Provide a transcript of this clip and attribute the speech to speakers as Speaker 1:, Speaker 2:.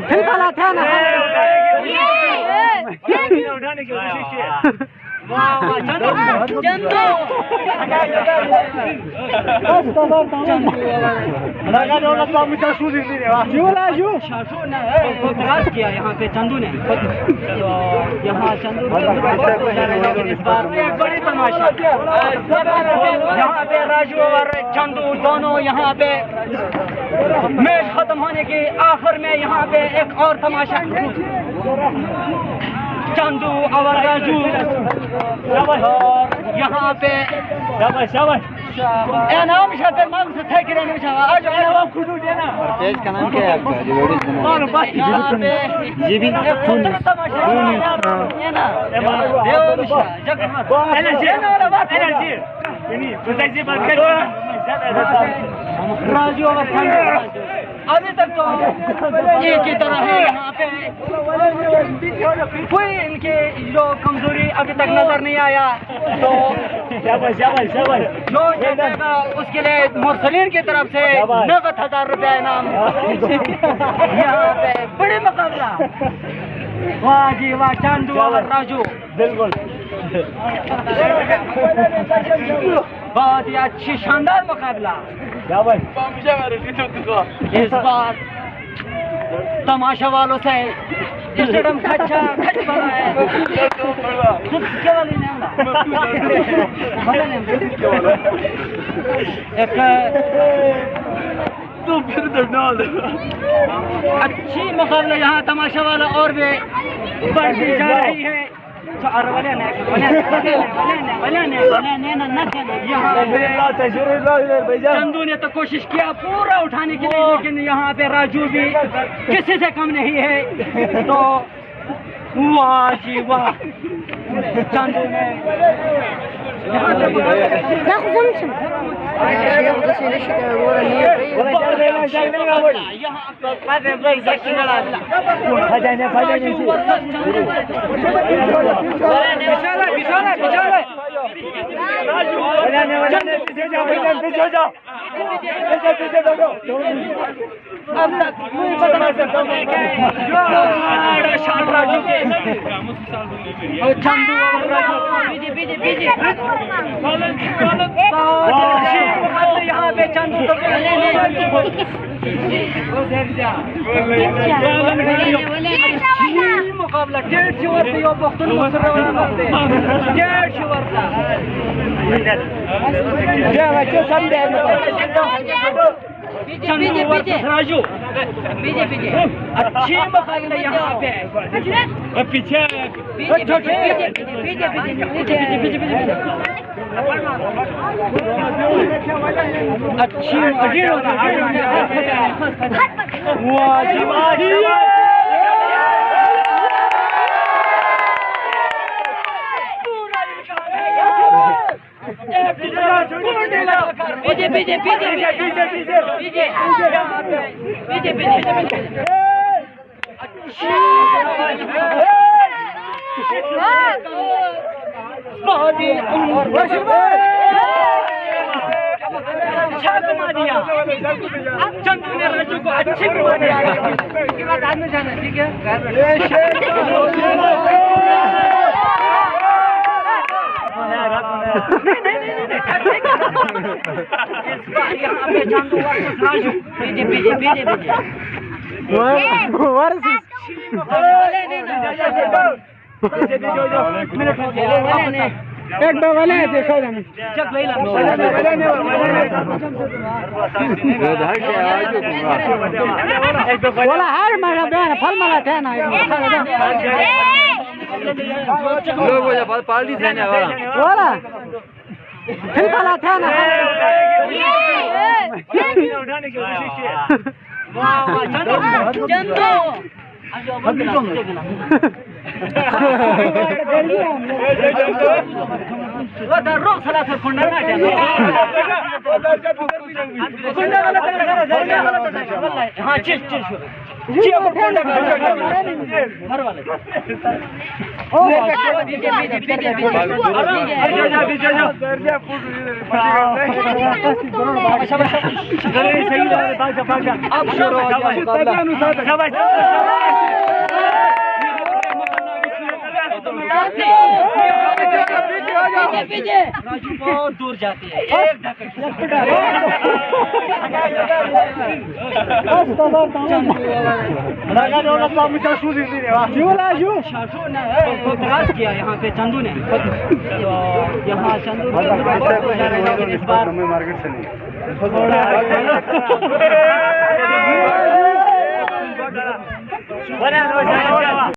Speaker 1: फिलहाल थे ना
Speaker 2: उठाने की कोशिश की।
Speaker 1: किया यहाँ पे चंदू ने यहाँ चंदू बड़ी तमाशा यहाँ पे राजू और चंदू दोनों यहाँ पे मैच खत्म होने के आखिर में यहाँ पे एक और तमाशा चंदू और राजू यहाँ पे नाम शतर मांग से थे किरण में आज नाम खुद देना
Speaker 3: पेज का नाम क्या है आपका जो वीडियो
Speaker 1: यहाँ पे
Speaker 3: ये भी
Speaker 1: ये ना राजू और अभी तक तो एक ही तरह है यहाँ पे कोई इनकी जो कमजोरी अभी तक नजर नहीं आया तो जो उसके लिए मुरसलीन की तरफ से 90,000 रुपया इनाम यहाँ पे बड़ी मुकाबला वाह जी वाह चंदू और राजू
Speaker 2: बिल्कुल
Speaker 1: बहुत ही अच्छी शानदार मुकाबला इस बार तमाशा वालों से स्टेडियम खच्चा खच बना है एक अच्छी मुकाबला यहाँ तमाशा वाला और भी बढ़ती जा रही है चंदू ने तो कोशिश किया पूरा उठाने के लिए लेकिन यहाँ पे राजू भी किसी से कम नहीं है तो वाह जी वाह चंदू ने चंदू यहाँ पे चंदू मुकाबला 1.5 वर्ष यो बख्तन राजू अच्छी मुकाबला यहाँ पे पीछे अच्छी चंदू ने राजू को अच्छी घुमा दिया इसके बाद आदमी जाना ठीक है एक दो वाले देखो बोला हर मगा बहन फल मगा थे ना
Speaker 3: लोग पार्टी थे ना
Speaker 1: बोला फिलहाल थे ना
Speaker 2: उठाने की कोशिश की।
Speaker 1: चंदू रोक सला सर खुंडा ना हाँ चिल चिल हर वाले राजू बहुत दूर जाती है एक किया यहाँ पे चंदू ने यहाँ चंदू इस बार
Speaker 2: मार्केट से नहीं